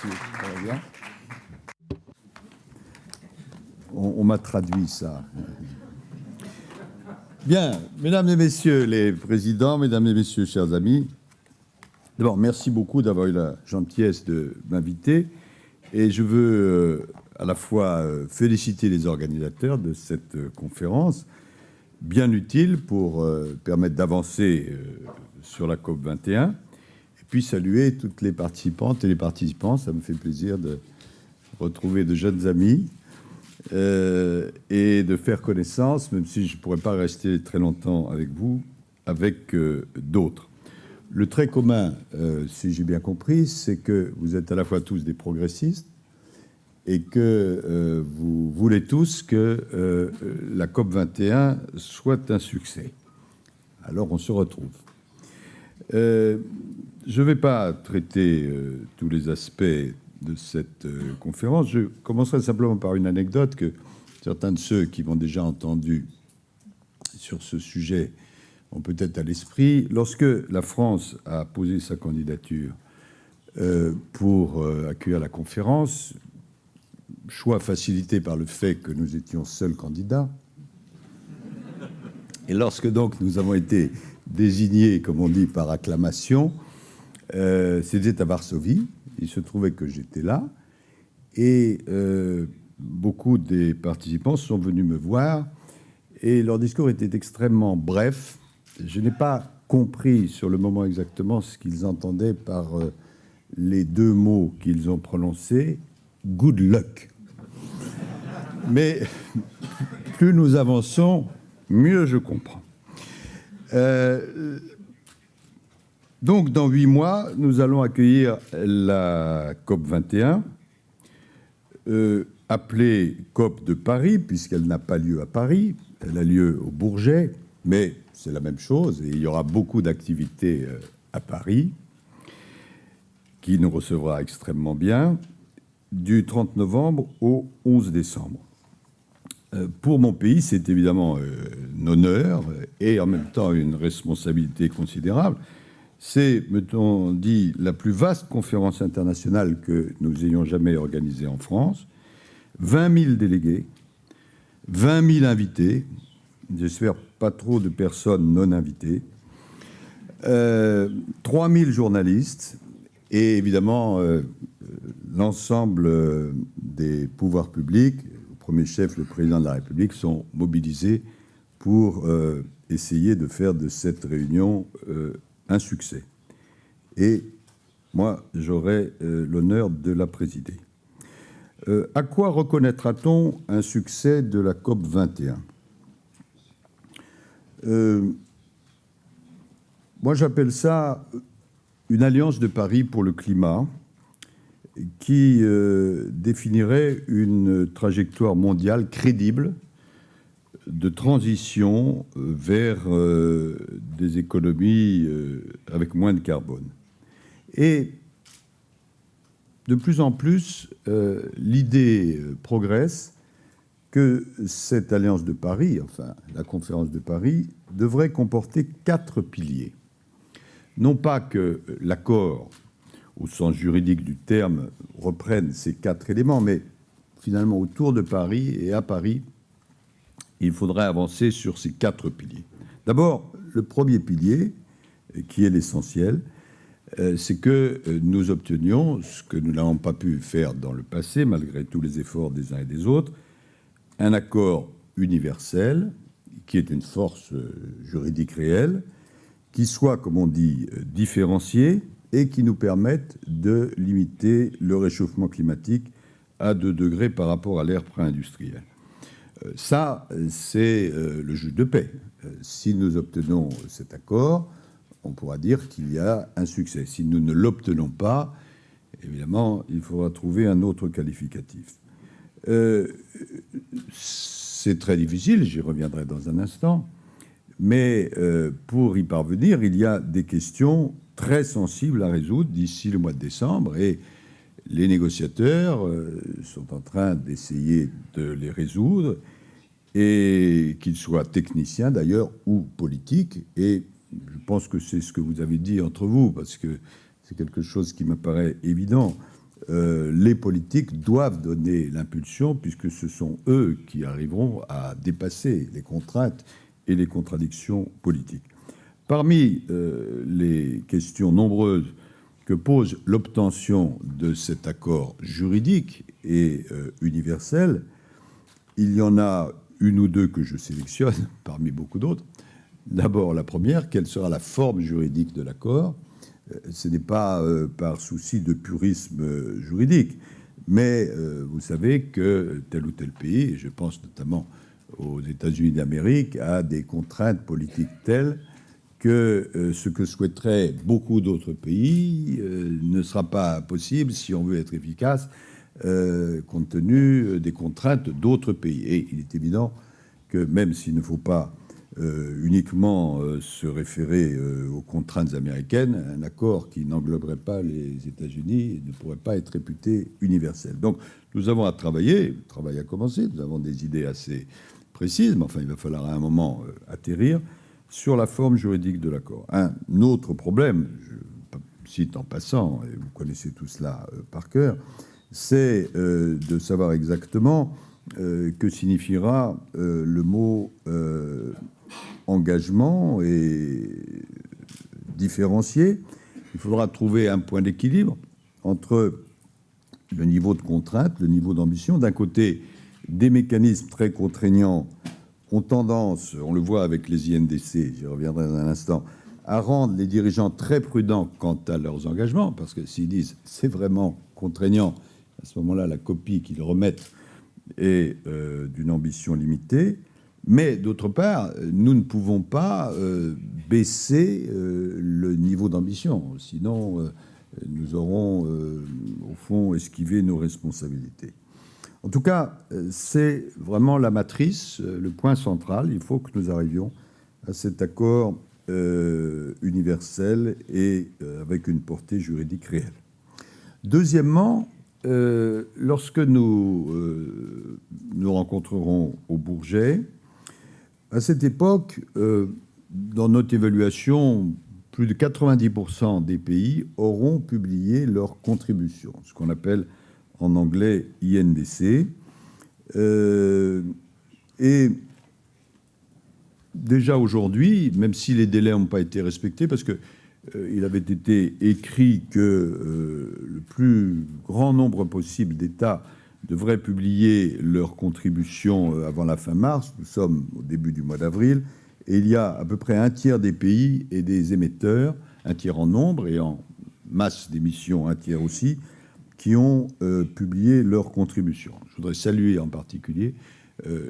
Merci. Ça va bien. On m'a traduit ça. Bien, mesdames et messieurs les présidents, mesdames et messieurs, chers amis, d'abord, merci beaucoup d'avoir eu la gentillesse de m'inviter. Et je veux à la fois féliciter les organisateurs de cette conférence, bien utile pour permettre d'avancer sur la COP21, et puis saluer toutes les participantes et les participants. Ça me fait plaisir de retrouver de jeunes amis et de faire connaissance, même si je ne pourrais pas rester très longtemps avec vous, avec d'autres. Le trait commun, si j'ai bien compris, c'est que vous êtes à la fois tous des progressistes et que vous voulez tous que la COP21 soit un succès. Alors on se retrouve. Je ne vais pas traiter tous les aspects de cette conférence. Je commencerai simplement par une anecdote que certains de ceux qui m'ont déjà entendu sur ce sujet ont peut-être à l'esprit. Lorsque la France a posé sa candidature pour accueillir la conférence, choix facilité par le fait que nous étions seuls candidats, et lorsque donc nous avons été désignés, comme on dit, par acclamation, c'était à Varsovie. Il se trouvait que j'étais là, et beaucoup des participants sont venus me voir, et leur discours était extrêmement bref. Je n'ai pas compris sur le moment exactement ce qu'ils entendaient par les deux mots qu'ils ont prononcés, « good luck ». Mais plus nous avançons, mieux je comprends. Donc, dans 8 mois, nous allons accueillir la COP21, appelée COP de Paris, puisqu'elle n'a pas lieu à Paris, elle a lieu au Bourget, mais c'est la même chose, et il y aura beaucoup d'activités à Paris, qui nous recevra extrêmement bien, du 30 novembre au 11 décembre. Pour mon pays, c'est évidemment un honneur et en même temps une responsabilité considérable. C'est, mettons dit, la plus vaste conférence internationale que nous ayons jamais organisée en France. 20 000 délégués, 20 000 invités, j'espère pas trop de personnes non invitées, 3 000 journalistes et évidemment l'ensemble des pouvoirs publics, au premier chef le président de la République, sont mobilisés pour essayer de faire de cette réunion un succès. Et moi, j'aurai l'honneur de la présider. À quoi reconnaîtra-t-on un succès de la COP 21 ? Moi, j'appelle ça une alliance de Paris pour le climat qui définirait une trajectoire mondiale crédible de transition vers des économies avec moins de carbone. Et de plus en plus, l'idée progresse que cette alliance de Paris, enfin la conférence de Paris, devrait comporter 4 piliers. Non pas que l'accord, au sens juridique du terme, reprenne ces 4 éléments, mais finalement autour de Paris et à Paris, il faudrait avancer sur ces 4 piliers. D'abord, le premier pilier, qui est l'essentiel, c'est que nous obtenions, ce que nous n'avons pas pu faire dans le passé, malgré tous les efforts des uns et des autres, un accord universel, qui est une force juridique réelle, qui soit, comme on dit, différencié et qui nous permette de limiter le réchauffement climatique à 2 degrés par rapport à l'ère pré-industrielle. Ça, c'est le juge de paix. Si nous obtenons cet accord, on pourra dire qu'il y a un succès. Si nous ne l'obtenons pas, évidemment, il faudra trouver un autre qualificatif. C'est très difficile, j'y reviendrai dans un instant, mais pour y parvenir, il y a des questions très sensibles à résoudre d'ici le mois de décembre, et les négociateurs sont en train d'essayer de les résoudre, et qu'ils soient techniciens d'ailleurs ou politiques, et je pense que c'est ce que vous avez dit entre vous, parce que c'est quelque chose qui me paraît évident. les politiques doivent donner l'impulsion, puisque ce sont eux qui arriveront à dépasser les contraintes et les contradictions politiques. Parmi les questions nombreuses que pose l'obtention de cet accord juridique et universel, il y en a une ou deux que je sélectionne parmi beaucoup d'autres. D'abord, la première, quelle sera la forme juridique de l'accord? Ce n'est pas par souci de purisme juridique, mais vous savez que tel ou tel pays, et je pense notamment aux États-Unis d'Amérique, a des contraintes politiques telles que ce que souhaiteraient beaucoup d'autres pays ne sera pas possible si on veut être efficace, compte tenu des contraintes d'autres pays. Et il est évident que même s'il ne faut pas uniquement se référer aux contraintes américaines, un accord qui n'engloberait pas les États-Unis ne pourrait pas être réputé universel. Donc nous avons à travailler, le travail a commencé, nous avons des idées assez précises, mais enfin il va falloir à un moment atterrir sur la forme juridique de l'accord. Un autre problème, je cite en passant, et vous connaissez tout cela par cœur, c'est de savoir exactement que signifiera le mot engagement et différencié. Il faudra trouver un point d'équilibre entre le niveau de contrainte, le niveau d'ambition. D'un côté, des mécanismes très contraignants ont tendance, on le voit avec les INDC, j'y reviendrai dans un instant, à rendre les dirigeants très prudents quant à leurs engagements, parce que s'ils disent c'est vraiment contraignant, à ce moment-là, la copie qu'ils remettent est d'une ambition limitée. Mais d'autre part, nous ne pouvons pas baisser le niveau d'ambition, sinon nous aurons au fond esquivé nos responsabilités. En tout cas, c'est vraiment la matrice, le point central. Il faut que nous arrivions à cet accord universel et avec une portée juridique réelle. Deuxièmement, lorsque nous nous rencontrerons au Bourget, à cette époque, dans notre évaluation, plus de 90% des pays auront publié leur contribution, ce qu'on appelle en anglais INDC. Et déjà aujourd'hui, même si les délais n'ont pas été respectés, parce qu'il avait été écrit que le plus grand nombre possible d'États devraient publier leurs contributions avant la fin mars. Nous sommes au début du mois d'avril, et il y a à peu près un tiers des pays et des émetteurs, un tiers en nombre et en masse d'émissions, un tiers aussi, qui ont publié leurs contributions. Je voudrais saluer en particulier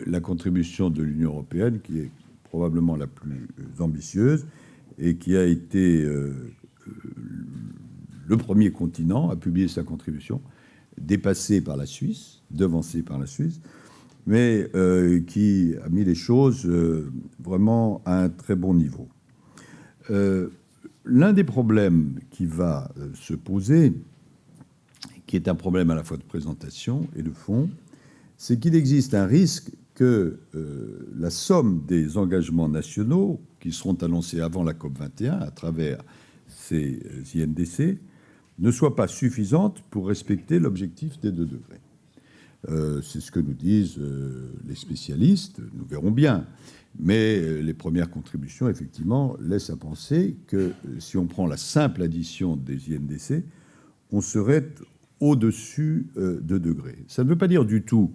la contribution de l'Union européenne, qui est probablement la plus ambitieuse et qui a été le premier continent à publier sa contribution, dépassé par la Suisse, devancé par la Suisse, mais qui a mis les choses vraiment à un très bon niveau. L'un des problèmes qui va se poser, qui est un problème à la fois de présentation et de fond, c'est qu'il existe un risque que la somme des engagements nationaux qui seront annoncés avant la COP21 à travers ces INDC ne soit pas suffisante pour respecter l'objectif des 2 degrés. C'est ce que nous disent les spécialistes, nous verrons bien. Mais les premières contributions, effectivement, laissent à penser que si on prend la simple addition des INDC, on serait au-dessus de 2 degrés. Ça ne veut pas dire du tout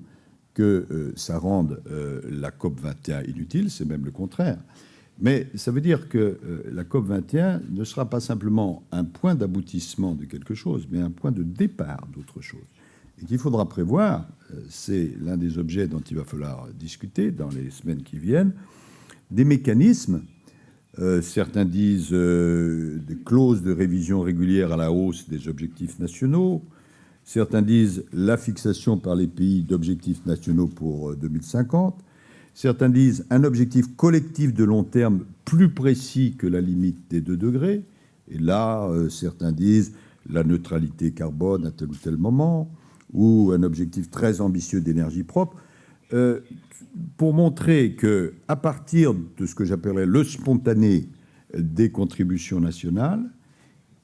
que ça rende la COP21 inutile, c'est même le contraire. Mais ça veut dire que la COP21 ne sera pas simplement un point d'aboutissement de quelque chose, mais un point de départ d'autre chose. Et qu'il faudra prévoir, c'est l'un des objets dont il va falloir discuter dans les semaines qui viennent, des mécanismes, certains disent des clauses de révision régulière à la hausse des objectifs nationaux, certains disent la fixation par les pays d'objectifs nationaux pour 2050, certains disent un objectif collectif de long terme plus précis que la limite des 2 degrés, et là, certains disent la neutralité carbone à tel ou tel moment, ou un objectif très ambitieux d'énergie propre, pour montrer qu'à partir de ce que j'appellerais le spontané des contributions nationales,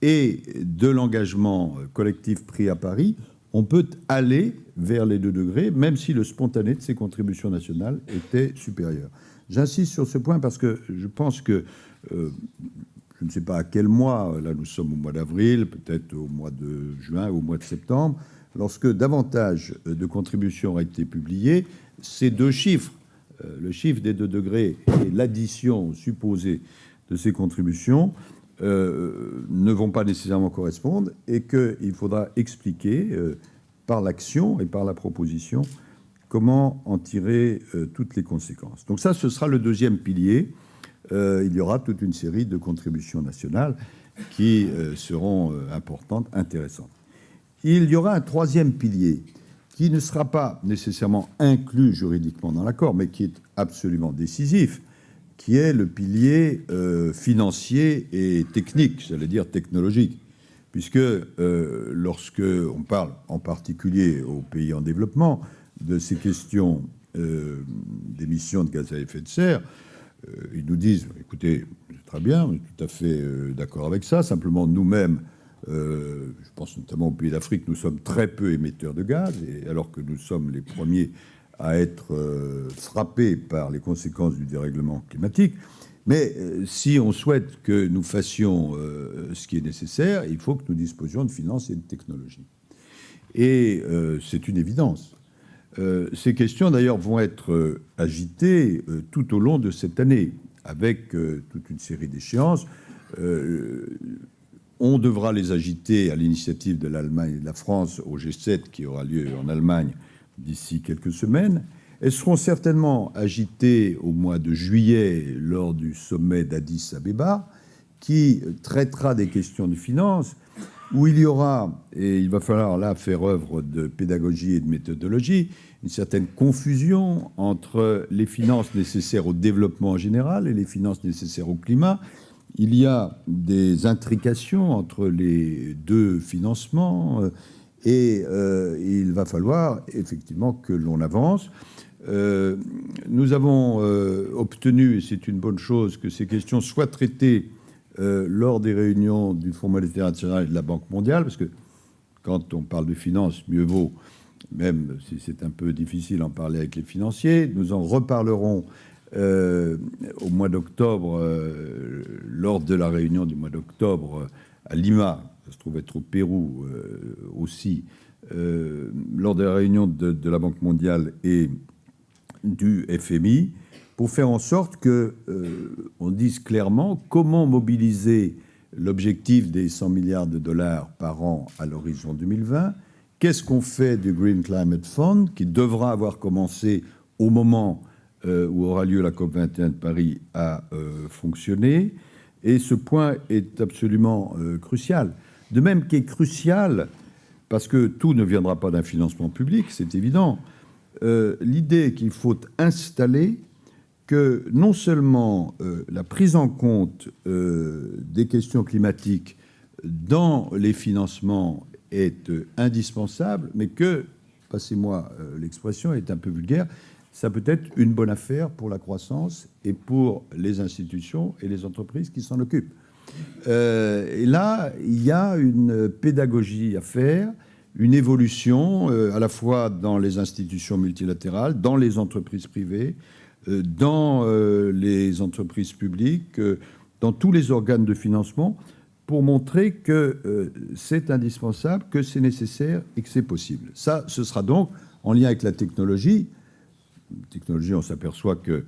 et de l'engagement collectif pris à Paris, on peut aller vers les 2 degrés, même si le spontané de ces contributions nationales était supérieur. J'insiste sur ce point parce que je pense que, je ne sais pas à quel mois, là nous sommes au mois d'avril, peut-être au mois de juin ou au mois de septembre, lorsque davantage de contributions auraient été publiées, ces 2 chiffres, le chiffre des 2 degrés et l'addition supposée de ces contributions, ne vont pas nécessairement correspondre et qu'il faudra expliquer par l'action et par la proposition comment en tirer toutes les conséquences. Donc ça, ce sera le 2e pilier. Il y aura toute une série de contributions nationales qui seront importantes, intéressantes. Il y aura un 3e pilier qui ne sera pas nécessairement inclus juridiquement dans l'accord, mais qui est absolument décisif, qui est le pilier financier et technique, j'allais dire technologique, puisque lorsque on parle en particulier aux pays en développement de ces questions d'émissions de gaz à effet de serre, ils nous disent, écoutez, c'est très bien, on est tout à fait d'accord avec ça, simplement nous-mêmes, je pense notamment aux pays d'Afrique, nous sommes très peu émetteurs de gaz, et alors que nous sommes les premiers à être frappés par les conséquences du dérèglement climatique. Mais si on souhaite que nous fassions ce qui est nécessaire, il faut que nous disposions de finances et de technologies. Et c'est une évidence. Ces questions, d'ailleurs, vont être agitées tout au long de cette année, avec toute une série d'échéances. On devra les agiter à l'initiative de l'Allemagne et de la France au G7 qui aura lieu en Allemagne d'ici quelques semaines. Elles seront certainement agitées au mois de juillet lors du sommet d'Addis Abeba qui traitera des questions de finances, où il y aura, et il va falloir là faire œuvre de pédagogie et de méthodologie, une certaine confusion entre les finances nécessaires au développement en général et les finances nécessaires au climat. Il y a des intrications entre les 2 financements et il va falloir effectivement que l'on avance. Nous avons obtenu, et c'est une bonne chose, que ces questions soient traitées lors des réunions du Fonds monétaire international et de la Banque mondiale, parce que quand on parle de finances, mieux vaut, même si c'est un peu difficile, en parler avec les financiers. Nous en reparlerons au mois d'octobre, lors de la réunion du mois d'octobre à Lima, ça se trouve être au Pérou aussi, lors de la réunion de la Banque mondiale et du FMI, pour faire en sorte qu'on dise clairement comment mobiliser l'objectif des 100 milliards de dollars par an à l'horizon 2020. Qu'est-ce qu'on fait du Green Climate Fund, qui devra avoir commencé au moment où aura lieu la COP21 de Paris à fonctionner. Et ce point est absolument crucial. De même qu'est crucial, parce que tout ne viendra pas d'un financement public, c'est évident, l'idée qu'il faut installer que non seulement la prise en compte des questions climatiques dans les financements est indispensable, mais que, passez-moi l'expression, est un peu vulgaire, ça peut être une bonne affaire pour la croissance et pour les institutions et les entreprises qui s'en occupent. Et là, il y a une pédagogie à faire, une évolution à la fois dans les institutions multilatérales, dans les entreprises privées, dans les entreprises publiques, dans tous les organes de financement, pour montrer que c'est indispensable, que c'est nécessaire et que c'est possible. Ça, ce sera donc en lien avec la technologie. Technologie, on s'aperçoit que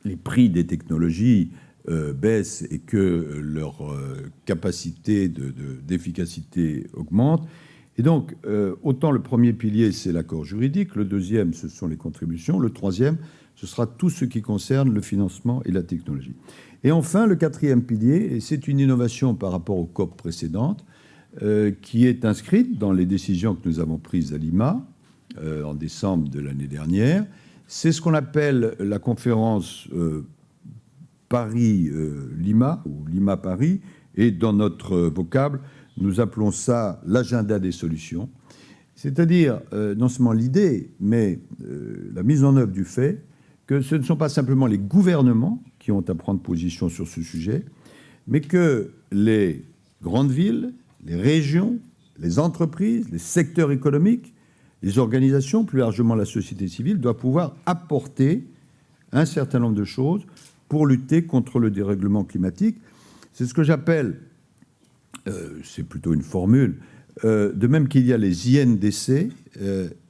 les prix des technologies baissent et que leur capacité d'efficacité augmente. Et donc, autant le premier pilier, c'est l'accord juridique, le deuxième, ce sont les contributions, le troisième, ce sera tout ce qui concerne le financement et la technologie. Et enfin, le quatrième pilier, et c'est une innovation par rapport aux COP précédentes, qui est inscrite dans les décisions que nous avons prises à Lima en décembre de l'année dernière. C'est ce qu'on appelle la conférence Paris-Lima, ou Lima-Paris, et dans notre vocable, nous appelons ça l'agenda des solutions, c'est-à-dire non seulement l'idée, mais la mise en œuvre du fait que ce ne sont pas simplement les gouvernements qui ont à prendre position sur ce sujet, mais que les grandes villes, les régions, les entreprises, les secteurs économiques, les organisations, plus largement la société civile, doivent pouvoir apporter un certain nombre de choses pour lutter contre le dérèglement climatique. C'est ce que j'appelle, c'est plutôt une formule, de même qu'il y a les INDC,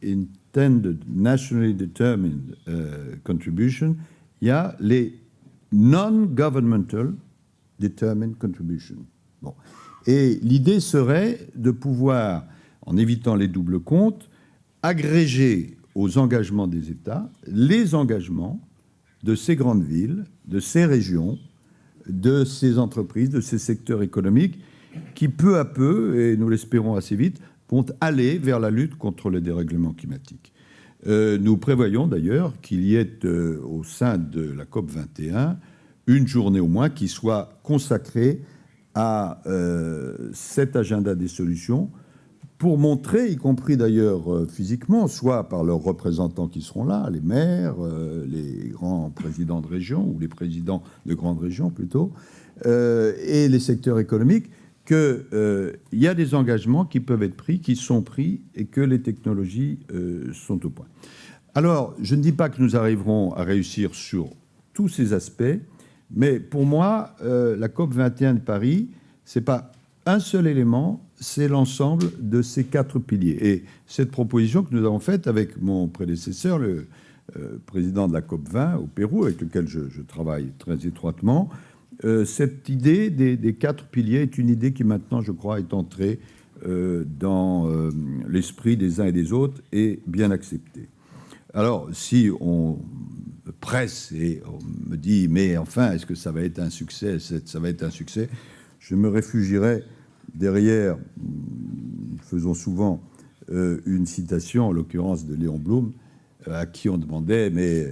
Intended Nationally Determined Contribution, il y a les Non-Governmental Determined Contribution. Bon. Et l'idée serait de pouvoir, en évitant les doubles comptes, agréger aux engagements des États les engagements de ces grandes villes, de ces régions, de ces entreprises, de ces secteurs économiques qui, peu à peu, et nous l'espérons assez vite, vont aller vers la lutte contre le dérèglement climatique. Nous prévoyons d'ailleurs qu'il y ait au sein de la COP 21 une journée au moins qui soit consacrée à cet agenda des solutions pour montrer, y compris d'ailleurs physiquement, soit par leurs représentants qui seront là, les maires, les grands présidents de région, ou les présidents de grandes régions plutôt, et les secteurs économiques, qu'il y a des engagements qui peuvent être pris, qui sont pris, et que les technologies sont au point. Alors, je ne dis pas que nous arriverons à réussir sur tous ces aspects, mais pour moi, la COP 21 de Paris, ce n'est pas un seul élément, c'est l'ensemble de ces 4 piliers. Et cette proposition que nous avons faite avec mon prédécesseur, le président de la COP 20 au Pérou, avec lequel je travaille très étroitement, cette idée des 4 piliers est une idée qui maintenant, je crois, est entrée dans l'esprit des uns et des autres et bien acceptée. Alors, si on me presse et on me dit, mais enfin, est-ce que ça va être un succès? Ça va être un succès. Je me réfugierai derrière, faisons souvent une citation, en l'occurrence de Léon Blum, à qui on demandait, mais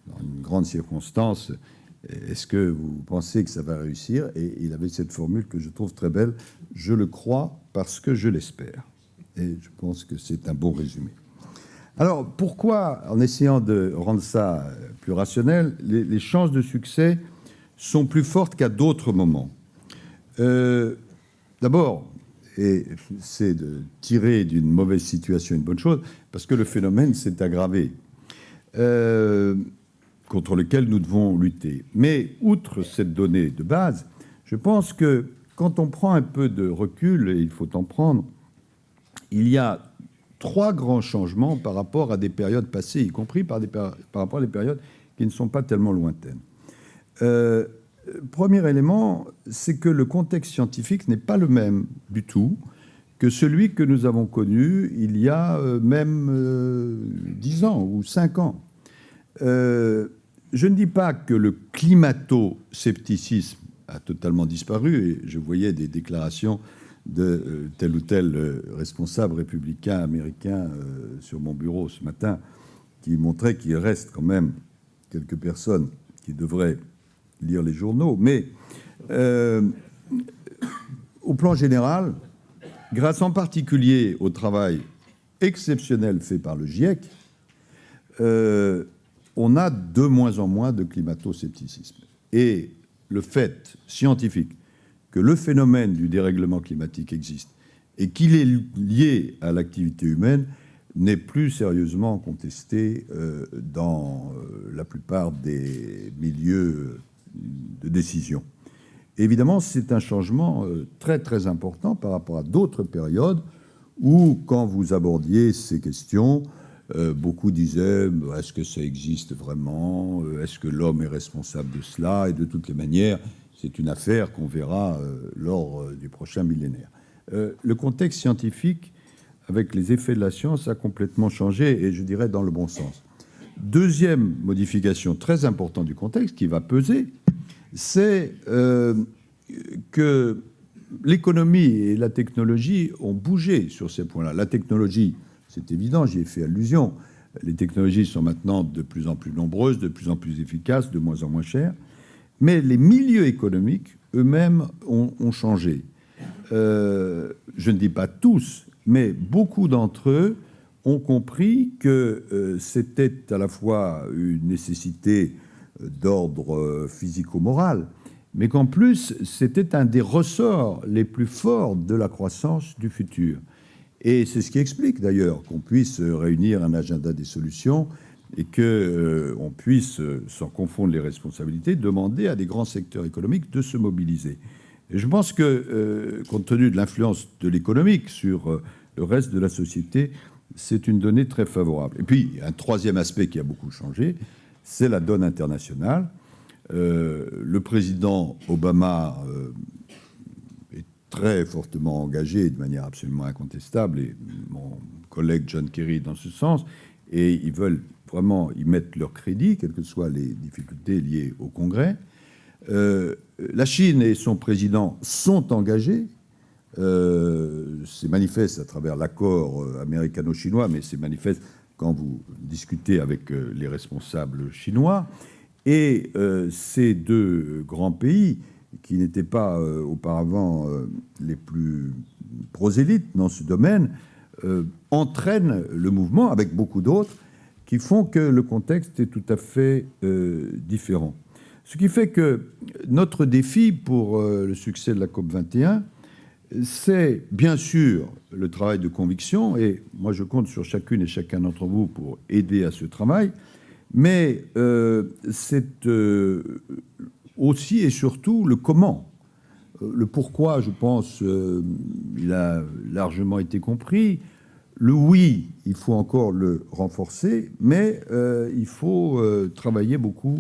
dans une grande circonstance, est-ce que vous pensez que ça va réussir? Et il avait cette formule que je trouve très belle, je le crois parce que je l'espère. Et je pense que c'est un bon résumé. Alors, pourquoi, en essayant de rendre ça plus rationnel, les chances de succès sont plus fortes qu'à d'autres moments? D'abord, et c'est de tirer d'une mauvaise situation une bonne chose, parce que le phénomène s'est aggravé, contre lequel nous devons lutter. Mais, outre cette donnée de base, je pense que quand on prend un peu de recul, et il faut en prendre, il y a 3 grands changements par rapport à des périodes passées, y compris par rapport à des périodes qui ne sont pas tellement lointaines. Premier élément, c'est que le contexte scientifique n'est pas le même du tout que celui que nous avons connu il y a même 10 ans ou 5 ans. Je ne dis pas que le climato-scepticisme a totalement disparu, et je voyais des déclarations de tel ou tel responsable républicain américain sur mon bureau ce matin qui montraient qu'il reste quand même quelques personnes qui devraient lire les journaux. Mais au plan général, grâce en particulier au travail exceptionnel fait par le GIEC, on a de moins en moins de climato-scepticisme. Et le fait scientifique que le phénomène du dérèglement climatique existe et qu'il est lié à l'activité humaine n'est plus sérieusement contesté dans la plupart des milieux de décision. Évidemment, c'est un changement très très important par rapport à d'autres périodes où, quand vous abordiez ces questions, beaucoup disaient « est-ce que ça existe vraiment? Est-ce que l'homme est responsable de cela ?» Et de toutes les manières, c'est une affaire qu'on verra lors du prochain millénaire. Le contexte scientifique, avec les effets de la science, a complètement changé, et je dirais dans le bon sens. Deuxième modification très importante du contexte qui va peser, c'est que l'économie et la technologie ont bougé sur ces points-là. La technologie, c'est évident, j'y ai fait allusion. Les technologies sont maintenant de plus en plus nombreuses, de plus en plus efficaces, de moins en moins chères. Mais les milieux économiques eux-mêmes ont changé. Je ne dis pas tous, mais beaucoup d'entre eux ont compris que c'était à la fois une nécessité d'ordre physico-moral, mais qu'en plus, c'était un des ressorts les plus forts de la croissance du futur. Et c'est ce qui explique d'ailleurs qu'on puisse réunir un agenda des solutions et qu'on puisse, sans confondre les responsabilités, demander à des grands secteurs économiques de se mobiliser. Et je pense que, compte tenu de l'influence de l'économique sur le reste de la société, c'est une donnée très favorable. Et puis, un troisième aspect qui a beaucoup changé, c'est la donne internationale. Le président Obama est très fortement engagé de manière absolument incontestable, et mon collègue John Kerry dans ce sens, et ils veulent vraiment y mettre leur crédit, quelles que soient les difficultés liées au Congrès. La Chine et son président sont engagés. C'est manifeste à travers l'accord américano-chinois, mais c'est manifeste quand vous discutez avec les responsables chinois. Et ces deux grands pays, qui n'étaient pas auparavant les plus prosélytes dans ce domaine, entraînent le mouvement avec beaucoup d'autres qui font que le contexte est tout à fait différent. Ce qui fait que notre défi pour le succès de la COP21, c'est bien sûr le travail de conviction, et moi je compte sur chacune et chacun d'entre vous pour aider à ce travail, mais c'est aussi et surtout le comment. Le pourquoi, je pense, il a largement été compris. Le oui, il faut encore le renforcer, mais il faut travailler beaucoup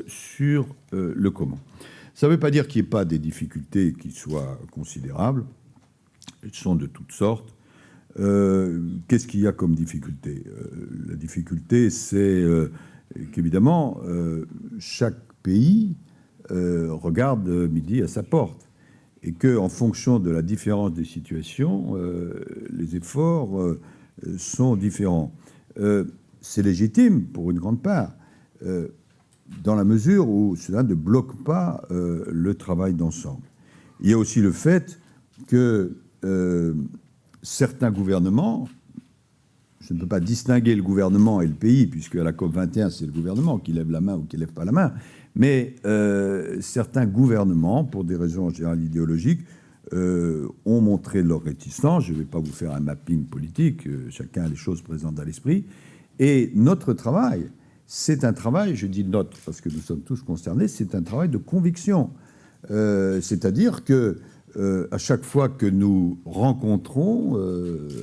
sur le comment. Ça ne veut pas dire qu'il n'y ait pas des difficultés qui soient considérables. Elles sont de toutes sortes. Qu'est-ce qu'il y a comme difficulté ? La difficulté, c'est qu'évidemment, chaque pays regarde midi à sa porte, et qu'en fonction de la différence des situations, les efforts sont différents. C'est légitime pour une grande part, dans la mesure où cela ne bloque pas le travail d'ensemble. Il y a aussi le fait que certains gouvernements, je ne peux pas distinguer le gouvernement et le pays, puisque à la COP21, c'est le gouvernement qui lève la main ou qui ne lève pas la main, mais certains gouvernements, pour des raisons en général idéologiques, ont montré leur réticence. Je ne vais pas vous faire un mapping politique, chacun a les choses présentes à l'esprit. Et notre travail, c'est un travail, je dis notre parce que nous sommes tous concernés, c'est un travail de conviction. C'est-à-dire que à chaque fois que nous rencontrons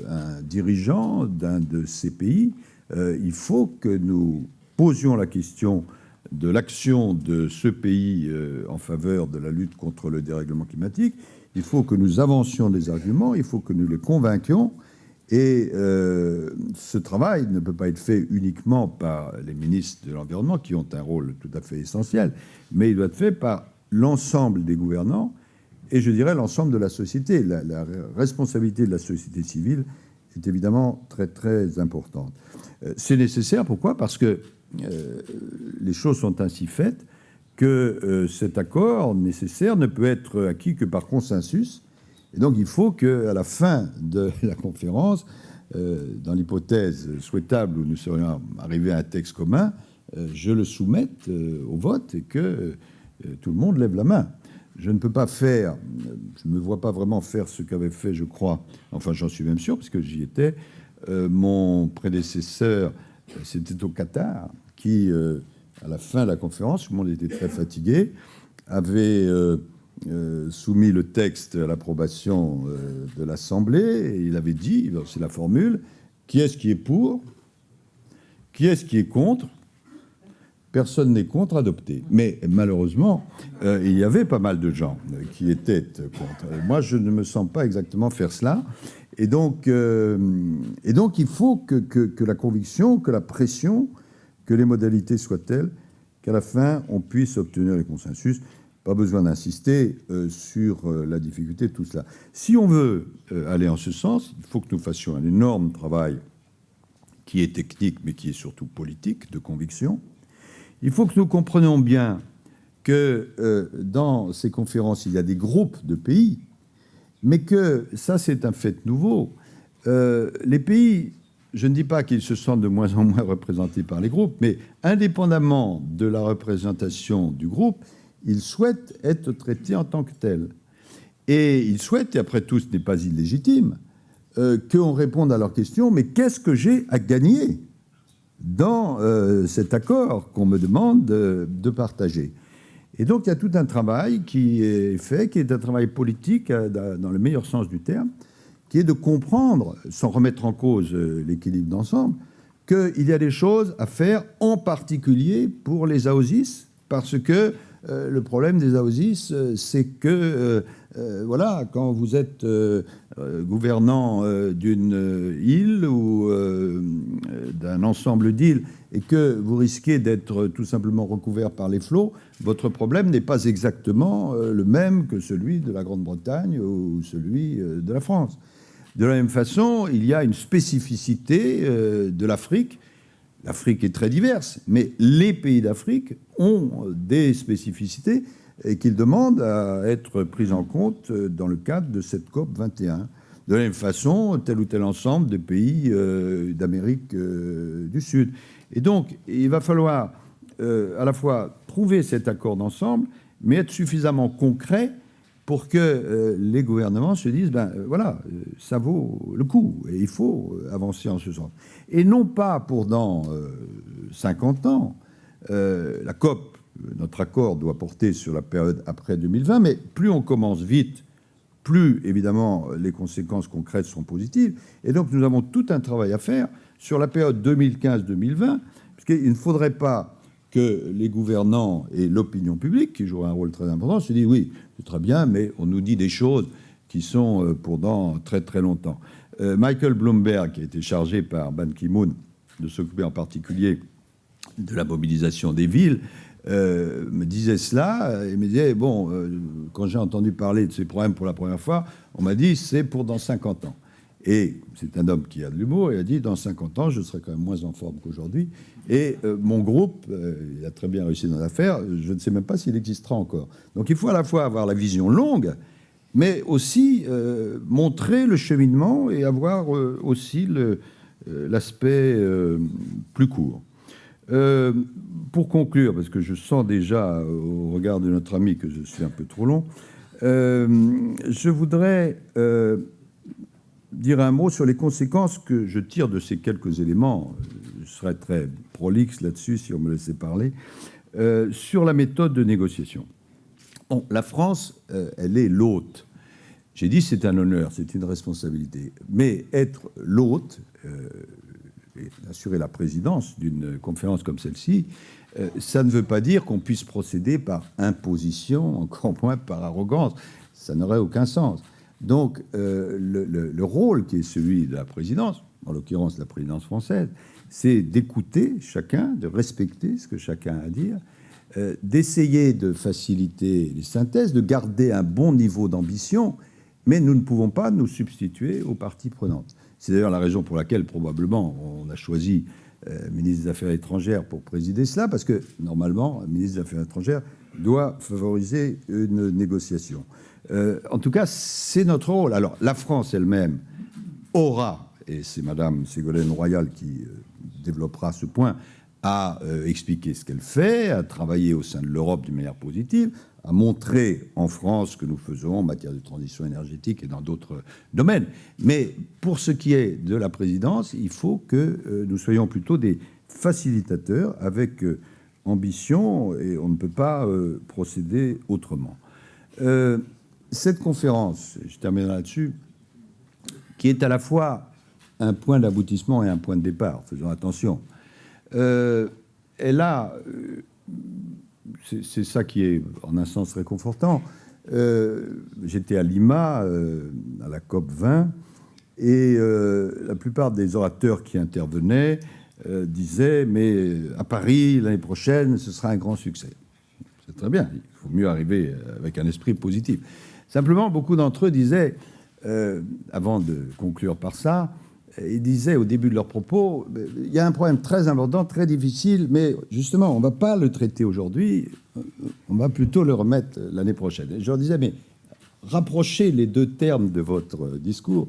un dirigeant d'un de ces pays, il faut que nous posions la question de l'action de ce pays en faveur de la lutte contre le dérèglement climatique. Il faut que nous avancions des arguments, il faut que nous les convainquions. Et ce travail ne peut pas être fait uniquement par les ministres de l'Environnement, qui ont un rôle tout à fait essentiel, mais il doit être fait par l'ensemble des gouvernants, et je dirais l'ensemble de la société. La responsabilité de la société civile est évidemment très, très importante. C'est nécessaire, pourquoi ? Parce que les choses sont ainsi faites que cet accord nécessaire ne peut être acquis que par consensus. Et donc il faut qu'à la fin de la conférence, dans l'hypothèse souhaitable où nous serions arrivés à un texte commun, je le soumette au vote et que tout le monde lève la main. Je ne peux pas faire, je ne me vois pas vraiment faire ce qu'avait fait, je crois, enfin j'en suis même sûr, parce que j'y étais, mon prédécesseur, c'était au Qatar, qui, à la fin de la conférence, tout le monde était très fatigué, avait soumis le texte à l'approbation de l'Assemblée, et il avait dit, c'est la formule, qui est-ce qui est pour, qui est-ce qui est contre ? Personne n'est contre adopté. Mais malheureusement, il y avait pas mal de gens qui étaient contre. Moi, je ne me sens pas exactement faire cela. Et donc il faut que la conviction, que la pression, que les modalités soient telles qu'à la fin, on puisse obtenir le consensus. Pas besoin d'insister sur la difficulté de tout cela. Si on veut aller en ce sens, il faut que nous fassions un énorme travail qui est technique, mais qui est surtout politique, de conviction. Il faut que nous comprenions bien que dans ces conférences, il y a des groupes de pays, mais que, ça c'est un fait nouveau, les pays, je ne dis pas qu'ils se sentent de moins en moins représentés par les groupes, mais indépendamment de la représentation du groupe, ils souhaitent être traités en tant que tels. Et ils souhaitent, et après tout, ce n'est pas illégitime, qu'on réponde à leur question, mais qu'est-ce que j'ai à gagner dans cet accord qu'on me demande de partager? Et donc, il y a tout un travail qui est fait, qui est un travail politique, dans le meilleur sens du terme, qui est de comprendre, sans remettre en cause l'équilibre d'ensemble, qu'il y a des choses à faire, en particulier pour les AOSIS, parce que le problème des AOSIS, c'est que, voilà, quand vous êtes gouvernant d'une île ou d'un ensemble d'îles et que vous risquez d'être tout simplement recouvert par les flots, votre problème n'est pas exactement le même que celui de la Grande-Bretagne ou celui de la France. De la même façon, il y a une spécificité de l'Afrique. L'Afrique est très diverse, mais les pays d'Afrique ont des spécificités et qu'ils demandent à être prises en compte dans le cadre de cette COP 21. De la même façon, tel ou tel ensemble de pays d'Amérique du Sud. Et donc, il va falloir à la fois trouver cet accord d'ensemble, mais être suffisamment concret pour que les gouvernements se disent, voilà, ça vaut le coup, et il faut avancer en ce sens. Et non pas pour dans 50 ans. La COP, notre accord doit porter sur la période après 2020, mais plus on commence vite, plus, évidemment, les conséquences concrètes sont positives. Et donc, nous avons tout un travail à faire sur la période 2015-2020, puisqu'il ne faudrait pas que les gouvernants et l'opinion publique, qui jouent un rôle très important, se disent oui, c'est très bien, mais on nous dit des choses qui sont pour dans très très longtemps. Michael Bloomberg, qui a été chargé par Ban Ki-moon de s'occuper en particulier de la mobilisation des villes, me disait cela, et me disait, bon, quand j'ai entendu parler de ces problèmes pour la première fois, on m'a dit, c'est pour dans 50 ans. Et c'est un homme qui a de l'humour, il a dit, dans 50 ans, je serai quand même moins en forme qu'aujourd'hui, et mon groupe, il a très bien réussi dans l'affaire, je ne sais même pas s'il existera encore. Donc il faut à la fois avoir la vision longue, mais aussi montrer le cheminement et avoir aussi l'aspect plus court. Pour conclure, parce que je sens déjà au regard de notre ami que je suis un peu trop long, je voudrais dire un mot sur les conséquences que je tire de ces quelques éléments. Je serais très prolixe là-dessus si on me laissait parler, sur la méthode de négociation. Bon, la France, elle est l'hôte. J'ai dit c'est un honneur, c'est une responsabilité. Mais être l'hôte et assurer la présidence d'une conférence comme celle-ci, ça ne veut pas dire qu'on puisse procéder par imposition, encore moins par arrogance. Ça n'aurait aucun sens. Donc, le rôle qui est celui de la présidence, en l'occurrence la présidence française, c'est d'écouter chacun, de respecter ce que chacun a à dire, d'essayer de faciliter les synthèses, de garder un bon niveau d'ambition, mais nous ne pouvons pas nous substituer aux parties prenantes. C'est d'ailleurs la raison pour laquelle, probablement, on a choisi ministre des Affaires étrangères pour présider cela, parce que, normalement, le ministre des Affaires étrangères doit favoriser une négociation. En tout cas, c'est notre rôle. Alors, la France elle-même aura, et c'est Madame Ségolène Royal qui développera ce point, à expliquer ce qu'elle fait, à travailler au sein de l'Europe d'une manière positive, à montrer en France ce que nous faisons en matière de transition énergétique et dans d'autres domaines. Mais pour ce qui est de la présidence, il faut que nous soyons plutôt des facilitateurs avec ambition, et on ne peut pas procéder autrement. Cette conférence, je terminerai là-dessus, qui est à la fois un point d'aboutissement et un point de départ, faisons attention, elle a... c'est ça qui est en un sens réconfortant. J'étais à Lima, à la COP 20, et la plupart des orateurs qui intervenaient disaient « mais à Paris, l'année prochaine, ce sera un grand succès ». C'est très bien, il faut mieux arriver avec un esprit positif. Simplement, beaucoup d'entre eux disaient, avant de conclure par ça, ils disaient au début de leur propos, il y a un problème très important, très difficile, mais justement, on ne va pas le traiter aujourd'hui, on va plutôt le remettre l'année prochaine. Et je leur disais, mais rapprochez les deux termes de votre discours,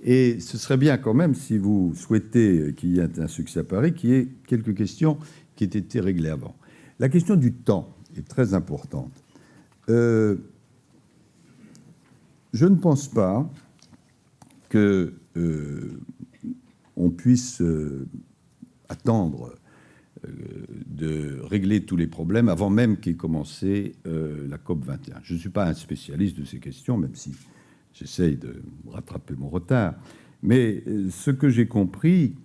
et ce serait bien quand même, si vous souhaitez qu'il y ait un succès à Paris, qu'il y ait quelques questions qui aient été réglées avant. La question du temps est très importante. Je ne pense pas que on puisse attendre de régler tous les problèmes avant même qu'ait commencé la COP21. Je ne suis pas un spécialiste de ces questions, même si j'essaye de rattraper mon retard. Mais ce que j'ai compris,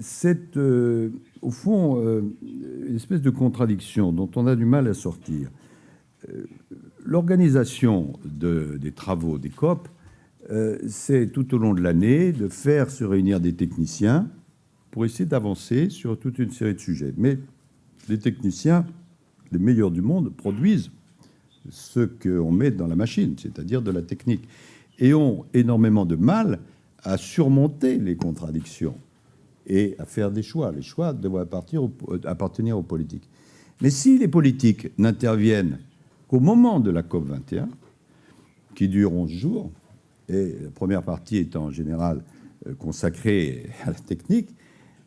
c'est au fond une espèce de contradiction dont on a du mal à sortir. L'organisation des travaux des COP, c'est tout au long de l'année de faire se réunir des techniciens pour essayer d'avancer sur toute une série de sujets. Mais les techniciens, les meilleurs du monde, produisent ce qu'on met dans la machine, c'est-à-dire de la technique, et ont énormément de mal à surmonter les contradictions et à faire des choix. Les choix doivent appartenir aux politiques. Mais si les politiques n'interviennent qu'au moment de la COP21, qui dure 11 jours, et la première partie étant en général consacrée à la technique,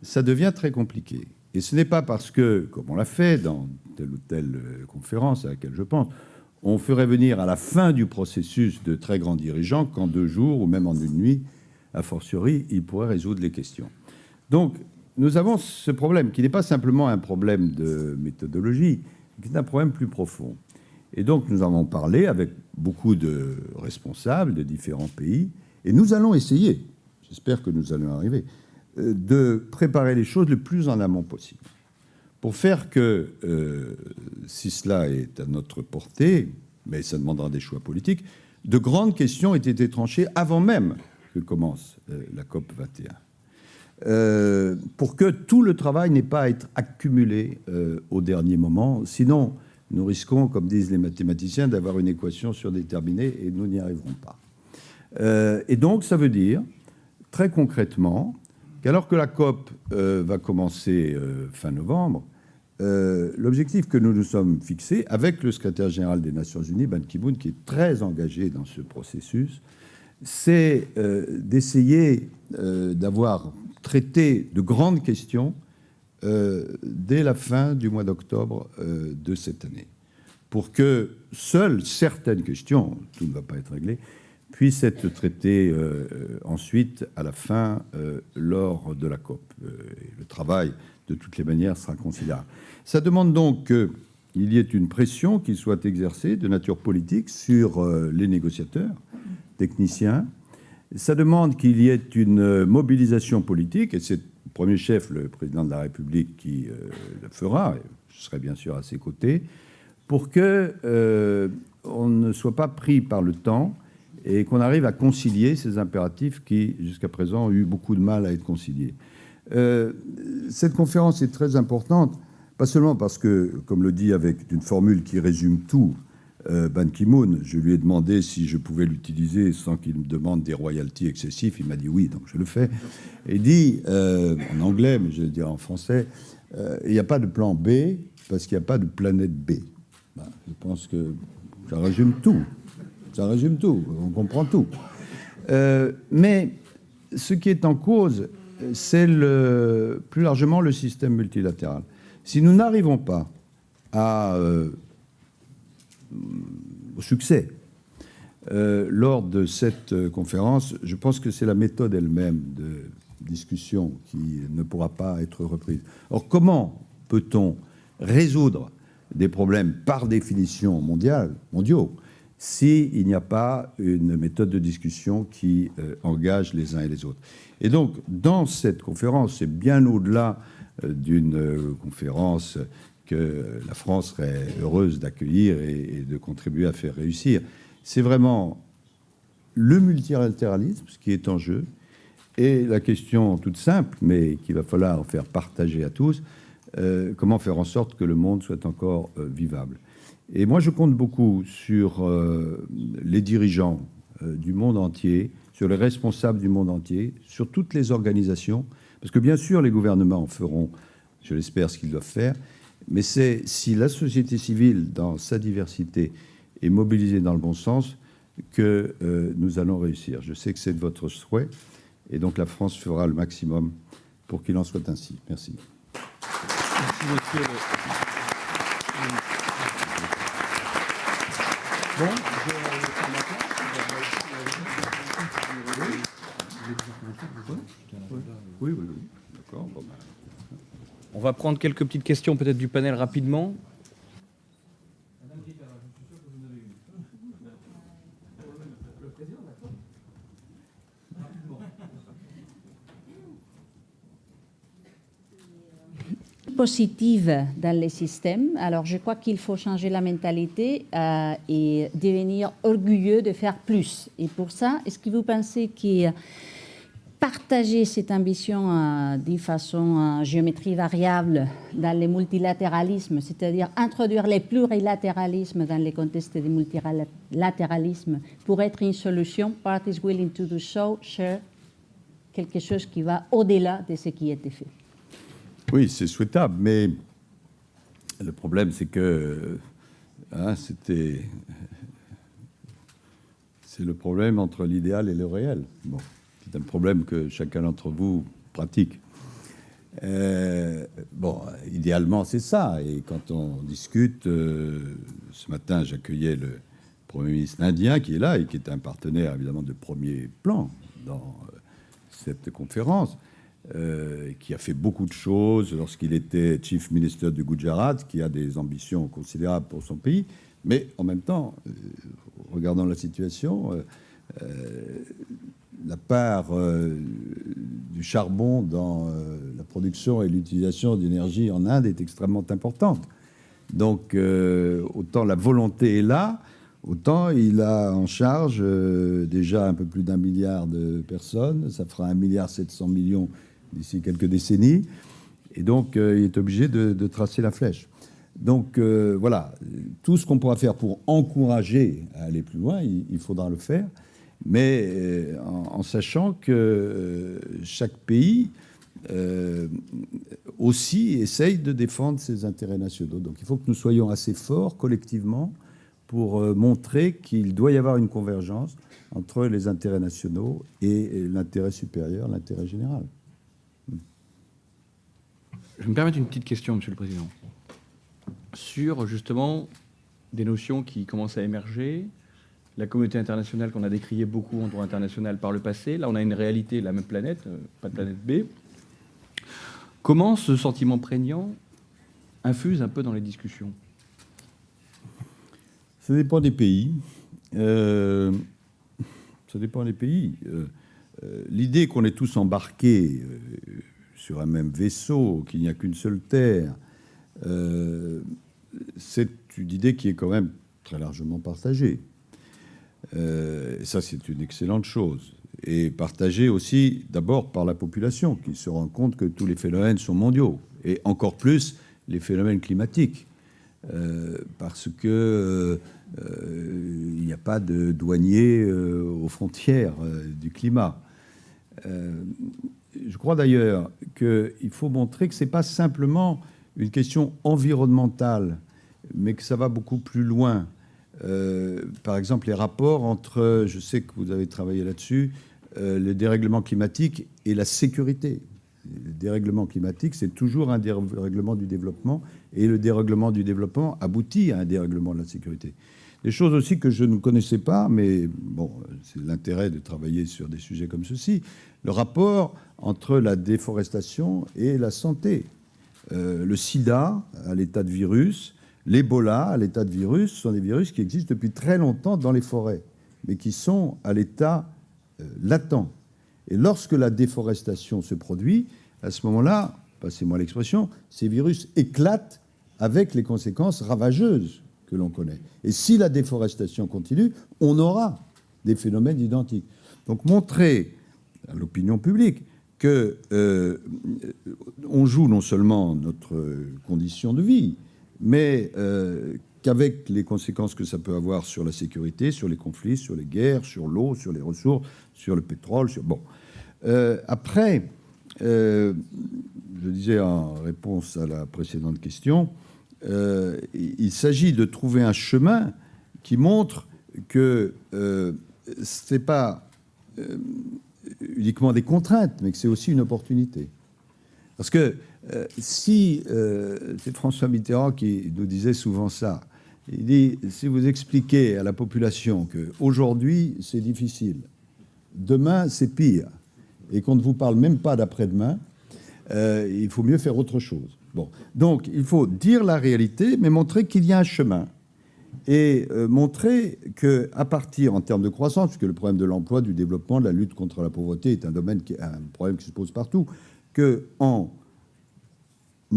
ça devient très compliqué. Et ce n'est pas parce que, comme on l'a fait dans telle ou telle conférence à laquelle je pense, on ferait venir à la fin du processus de très grands dirigeants qu'en 2 jours ou même en 1 nuit, a fortiori, ils pourraient résoudre les questions. Donc, nous avons ce problème qui n'est pas simplement un problème de méthodologie, qui est un problème plus profond. Et donc, nous avons parlé avec beaucoup de responsables de différents pays, et nous allons essayer, j'espère que nous allons arriver, de préparer les choses le plus en amont possible, pour faire que, si cela est à notre portée, mais ça demandera des choix politiques, de grandes questions aient été tranchées avant même que commence la COP 21, pour que tout le travail n'ait pas à être accumulé au dernier moment. Sinon, nous risquons, comme disent les mathématiciens, d'avoir une équation surdéterminée et nous n'y arriverons pas. Et donc, ça veut dire, très concrètement, qu'alors que la COP va commencer fin novembre, l'objectif que nous nous sommes fixés, avec le secrétaire général des Nations Unies, Ban Ki-moon, qui est très engagé dans ce processus, c'est d'essayer d'avoir traité de grandes questions dès la fin du mois d'octobre de cette année, pour que seules certaines questions, tout ne va pas être réglé, puissent être traitées ensuite à la fin lors de la COP. Le travail, de toutes les manières, sera considérable. Ça demande donc qu'il y ait une pression qui soit exercée de nature politique sur les négociateurs, techniciens. Ça demande qu'il y ait une mobilisation politique, et c'est le premier chef, le président de la République, qui le fera, et je serai bien sûr à ses côtés, pour qu'on ne soit pas pris par le temps et qu'on arrive à concilier ces impératifs qui, jusqu'à présent, ont eu beaucoup de mal à être conciliés. Cette conférence est très importante, pas seulement parce que, comme le dit avec une formule qui résume tout, Ban Ki-moon, je lui ai demandé si je pouvais l'utiliser sans qu'il me demande des royalties excessifs. Il m'a dit oui, donc je le fais. Et il dit, en anglais, mais je vais le dire en français, il n'y a pas de plan B parce qu'il n'y a pas de planète B. Ben, je pense que ça résume tout. Ça résume tout, on comprend tout. Mais ce qui est en cause, c'est plus largement le système multilatéral. Si nous n'arrivons pas au succès lors de cette conférence, je pense que c'est la méthode elle-même de discussion qui ne pourra pas être reprise. Or, comment peut-on résoudre des problèmes par définition mondiaux s'il n'y a pas une méthode de discussion qui engage les uns et les autres? Et donc, dans cette conférence, c'est bien au-delà d'une conférence que la France serait heureuse d'accueillir et de contribuer à faire réussir. C'est vraiment le multilatéralisme, ce qui est en jeu, et la question toute simple, mais qu'il va falloir faire partager à tous, comment faire en sorte que le monde soit encore vivable. Et moi, je compte beaucoup sur les dirigeants du monde entier, sur les responsables du monde entier, sur toutes les organisations, parce que bien sûr, les gouvernements feront, je l'espère, ce qu'ils doivent faire, mais c'est si la société civile, dans sa diversité, est mobilisée dans le bon sens, que nous allons réussir. Je sais que c'est de votre souhait, et donc la France fera le maximum pour qu'il en soit ainsi. Merci. Merci, monsieur. Bon, oui, d'accord. Bon, ben. on va prendre quelques petites questions peut-être du panel rapidement. Positive dans les systèmes. Alors, je crois qu'il faut changer la mentalité et devenir orgueilleux de faire plus. Et pour ça, est-ce que vous pensez que partager cette ambition de façon géométrie variable dans le multilatéralisme, c'est-à-dire introduire le plurilatéralisme dans les contextes de multilatéralisme, pourrait être une solution? Parties willing to do so, share, quelque chose qui va au-delà de ce qui a été fait. Oui, c'est souhaitable, mais le problème, c'est que c'est le problème entre l'idéal et le réel. Bon, c'est un problème que chacun d'entre vous pratique. Bon, idéalement, c'est ça. Et quand on discute, ce matin, j'accueillais le Premier ministre indien qui est là et qui est un partenaire, évidemment, de premier plan dans cette conférence. Qui a fait beaucoup de choses lorsqu'il était Chief Minister du Gujarat, qui a des ambitions considérables pour son pays. Mais en même temps, regardant la situation, la part du charbon dans la production et l'utilisation d'énergie en Inde est extrêmement importante. Donc, autant la volonté est là, autant il a en charge déjà un peu plus d'1 milliard de personnes. Ça fera 1,7 milliard d'ici quelques décennies. Et donc, il est obligé de tracer la flèche. Donc, voilà, tout ce qu'on pourra faire pour encourager à aller plus loin, il faudra le faire, mais en sachant que chaque pays aussi essaye de défendre ses intérêts nationaux. Donc, il faut que nous soyons assez forts collectivement pour montrer qu'il doit y avoir une convergence entre les intérêts nationaux et l'intérêt supérieur, l'intérêt général. Je vais me permettre une petite question, Monsieur le Président, sur justement des notions qui commencent à émerger, la communauté internationale qu'on a décrié beaucoup en droit international par le passé. Là, on a une réalité, la même planète, pas de planète B. Comment ce sentiment prégnant infuse un peu dans les discussions? Ça dépend des pays. Ça dépend des pays. L'idée qu'on est tous embarqués sur un même vaisseau, qu'il n'y a qu'une seule terre, c'est une idée qui est quand même très largement partagée. Ça, c'est une excellente chose. Et partagée aussi d'abord par la population, qui se rend compte que tous les phénomènes sont mondiaux, et encore plus les phénomènes climatiques, parce que il n'y a pas de douanier aux frontières du climat. Je crois d'ailleurs qu'il faut montrer que ce n'est pas simplement une question environnementale, mais que ça va beaucoup plus loin. Par exemple, les rapports entre, je sais que vous avez travaillé là-dessus, le dérèglement climatique et la sécurité. Le dérèglement climatique, c'est toujours un dérèglement du développement, et le dérèglement du développement aboutit à un dérèglement de la sécurité. Des choses aussi que je ne connaissais pas, mais bon, c'est l'intérêt de travailler sur des sujets comme ceci. Le rapport entre la déforestation et la santé. Le sida à l'état de virus, l'Ebola à l'état de virus, sont des virus qui existent depuis très longtemps dans les forêts, mais qui sont à l'état latent. Et lorsque la déforestation se produit, à ce moment-là, passez-moi l'expression, ces virus éclatent avec les conséquences ravageuses que l'on connaît. Et si la déforestation continue, on aura des phénomènes identiques. Donc montrer à l'opinion publique que on joue non seulement notre condition de vie, mais qu'avec les conséquences que ça peut avoir sur la sécurité, sur les conflits, sur les guerres, sur l'eau, sur les ressources, sur le pétrole, sur... Bon. Après, je disais en réponse à la précédente question, il s'agit de trouver un chemin qui montre que ce n'est pas uniquement des contraintes, mais que c'est aussi une opportunité. Parce que si, c'est François Mitterrand qui nous disait souvent ça, Il dit, si vous expliquez à la population qu'aujourd'hui, c'est difficile, demain, c'est pire, et qu'on ne vous parle même pas d'après-demain, il faut mieux faire autre chose. Bon. Donc, il faut dire la réalité, mais montrer qu'il y a un chemin. Et montrer qu'à partir, en termes de croissance, puisque le problème de l'emploi, du développement, de la lutte contre la pauvreté est un problème qui se pose partout, qu'en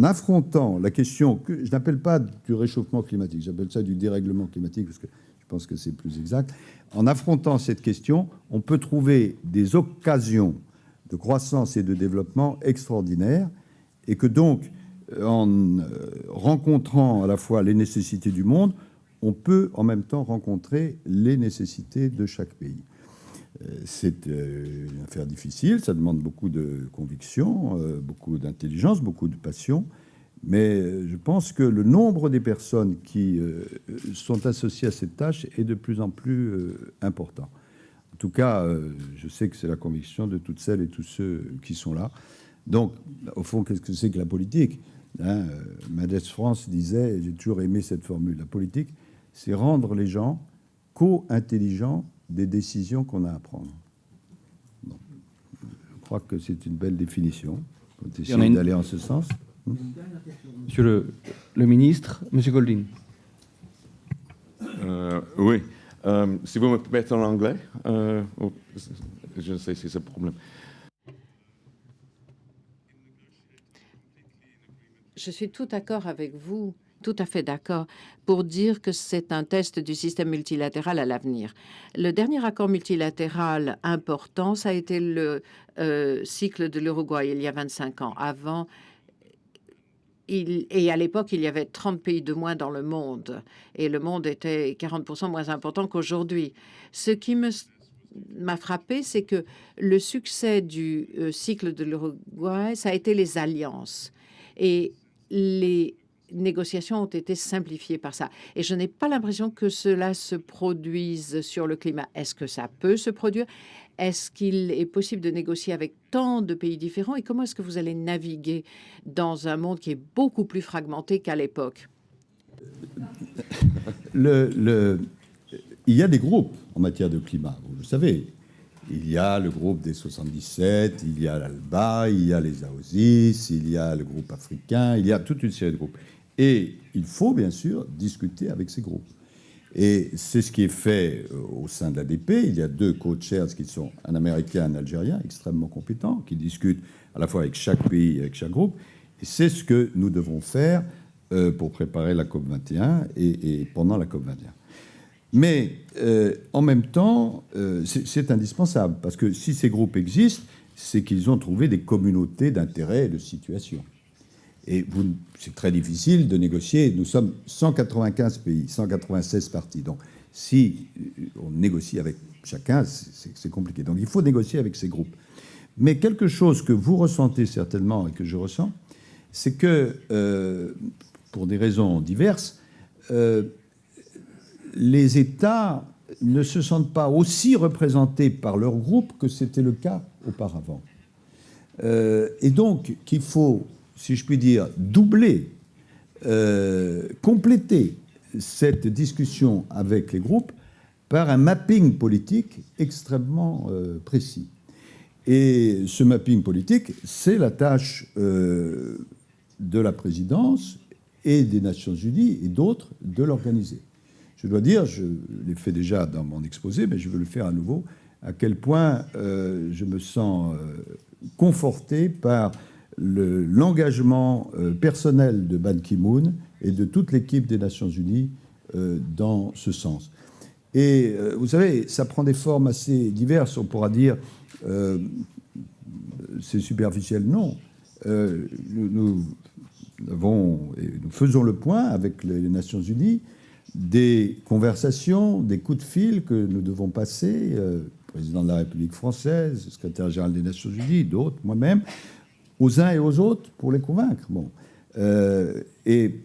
affrontant la question, que je n'appelle pas du réchauffement climatique, j'appelle ça du dérèglement climatique, parce que je pense que c'est plus exact, en affrontant cette question, on peut trouver des occasions de croissance et de développement extraordinaires, et que donc, en rencontrant à la fois les nécessités du monde, on peut en même temps rencontrer les nécessités de chaque pays. C'est une affaire difficile, ça demande beaucoup de conviction, beaucoup d'intelligence, beaucoup de passion, mais je pense que le nombre des personnes qui sont associées à cette tâche est de plus en plus important. En tout cas, je sais que c'est la conviction de toutes celles et tous ceux qui sont là. Donc, au fond, qu'est-ce que c'est que la politique, hein, Mendes France disait, et j'ai toujours aimé cette formule, la politique, c'est rendre les gens co-intelligents des décisions qu'on a à prendre. Bon. Je crois que c'est une belle définition. On peut essayer d'aller en ce sens. Monsieur le ministre, Monsieur Goldin. Oui. Si vous me permettez en anglais, je ne sais si c'est un problème. Je suis tout d'accord avec vous, tout à fait d'accord, pour dire que c'est un test du système multilatéral à l'avenir. Le dernier accord multilatéral important, ça a été le cycle de l'Uruguay, il y a 25 ans. Avant, et à l'époque, il y avait 30 pays de moins dans le monde, et le monde était 40% moins important qu'aujourd'hui. Ce qui m'a frappé, c'est que le succès du cycle de l'Uruguay, ça a été les alliances. Et les négociations ont été simplifiées par ça. Et je n'ai pas l'impression que cela se produise sur le climat. Est-ce que ça peut se produire? Est-ce qu'il est possible de négocier avec tant de pays différents? Et comment est-ce que vous allez naviguer dans un monde qui est beaucoup plus fragmenté qu'à l'époque? Il y a des groupes en matière de climat, vous le savez. Il y a le groupe des 77, il y a l'ALBA, il y a les AOSIS, il y a le groupe africain, il y a toute une série de groupes. Et il faut bien sûr discuter avec ces groupes. Et c'est ce qui est fait au sein de l'ADP. Il y a 2 co-chairs qui sont un Américain et un Algérien, extrêmement compétents, qui discutent à la fois avec chaque pays et avec chaque groupe. Et c'est ce que nous devons faire pour préparer la COP21 et pendant la COP21. Mais en même temps, c'est indispensable, parce que si ces groupes existent, c'est qu'ils ont trouvé des communautés d'intérêts et de situation. Et c'est très difficile de négocier. Nous sommes 195 pays, 196 parties. Donc, si on négocie avec chacun, c'est compliqué. Donc, il faut négocier avec ces groupes. Mais quelque chose que vous ressentez certainement et que je ressens, c'est que, pour des raisons diverses, les États ne se sentent pas aussi représentés par leur groupe que c'était le cas auparavant. Et donc, qu'il faut, si je puis dire, doubler, compléter cette discussion avec les groupes par un mapping politique extrêmement précis. Et ce mapping politique, c'est la tâche de la présidence et des Nations Unies et d'autres de l'organiser. Je dois dire, je l'ai fait déjà dans mon exposé, mais je veux le faire à nouveau, à quel point je me sens conforté par l'engagement personnel de Ban Ki-moon et de toute l'équipe des Nations Unies dans ce sens. Et vous savez, ça prend des formes assez diverses. On pourra dire c'est superficiel. Non. Nous faisons le point avec les Nations Unies des conversations, des coups de fil que nous devons passer, le président de la République française, le secrétaire général des Nations Unies, d'autres, moi-même, aux uns et aux autres pour les convaincre. Bon. Et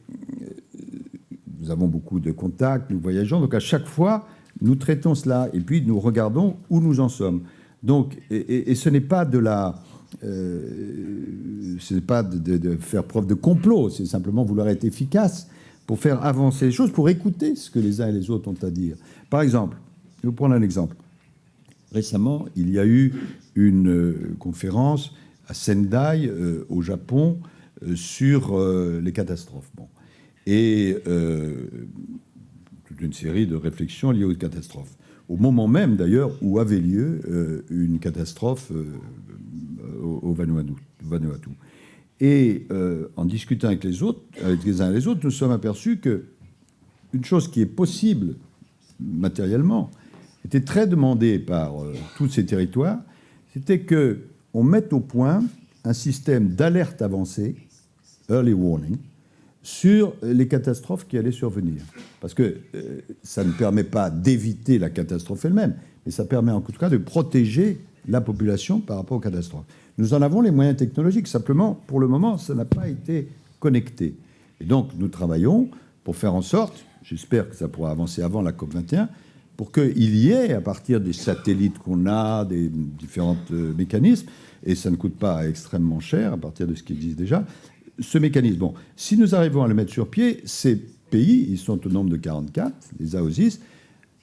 nous avons beaucoup de contacts, nous voyageons, donc à chaque fois, nous traitons cela et puis nous regardons où nous en sommes. Donc, et ce n'est pas de faire preuve de complot, c'est simplement vouloir être efficace pour faire avancer les choses, pour écouter ce que les uns et les autres ont à dire. Par exemple, je vais vous prendre un exemple. Récemment, il y a eu une conférence à Sendai, au Japon, sur les catastrophes. Bon. Et toute une série de réflexions liées aux catastrophes. Au moment même, d'ailleurs, où avait lieu une catastrophe au Vanuatu. Et en discutant avec les uns et les autres, nous sommes aperçus qu'une chose qui est possible matériellement était très demandée par tous ces territoires, c'était qu'on mette au point un système d'alerte avancée, early warning, sur les catastrophes qui allaient survenir. Parce que ça ne permet pas d'éviter la catastrophe elle-même, mais ça permet en tout cas de protéger la population par rapport aux catastrophes. Nous en avons les moyens technologiques, simplement, pour le moment, ça n'a pas été connecté. Et donc, nous travaillons pour faire en sorte, j'espère que ça pourra avancer avant la COP21, pour qu'il y ait, à partir des satellites qu'on a, des différents mécanismes, et ça ne coûte pas extrêmement cher, à partir de ce qui existe déjà, ce mécanisme. Bon, si nous arrivons à le mettre sur pied, ces pays, ils sont au nombre de 44, les AOSIS,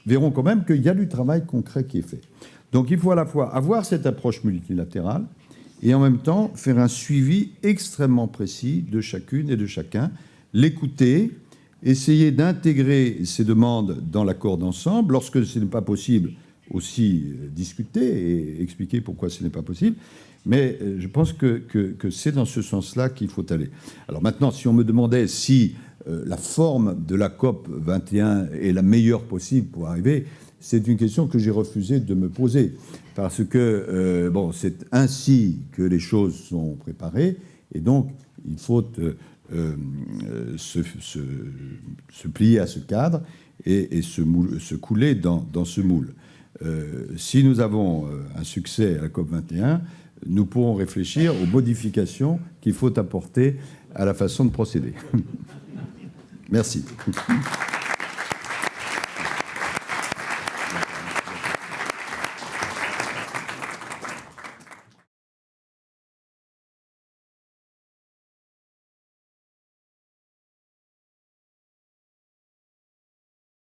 verront quand même qu'il y a du travail concret qui est fait. Donc il faut à la fois avoir cette approche multilatérale et en même temps faire un suivi extrêmement précis de chacune et de chacun, l'écouter, essayer d'intégrer ces demandes dans l'accord d'ensemble. Lorsque ce n'est pas possible, aussi discuter et expliquer pourquoi ce n'est pas possible. Mais je pense que c'est dans ce sens-là qu'il faut aller. Alors maintenant, si on me demandait si la forme de la COP 21 est la meilleure possible pour arriver, c'est une question que j'ai refusé de me poser. Parce que, bon, c'est ainsi que les choses sont préparées. Et donc, il faut se plier à ce cadre et se couler dans ce moule. Si nous avons un succès à la COP 21, nous pourrons réfléchir aux modifications qu'il faut apporter à la façon de procéder. Merci.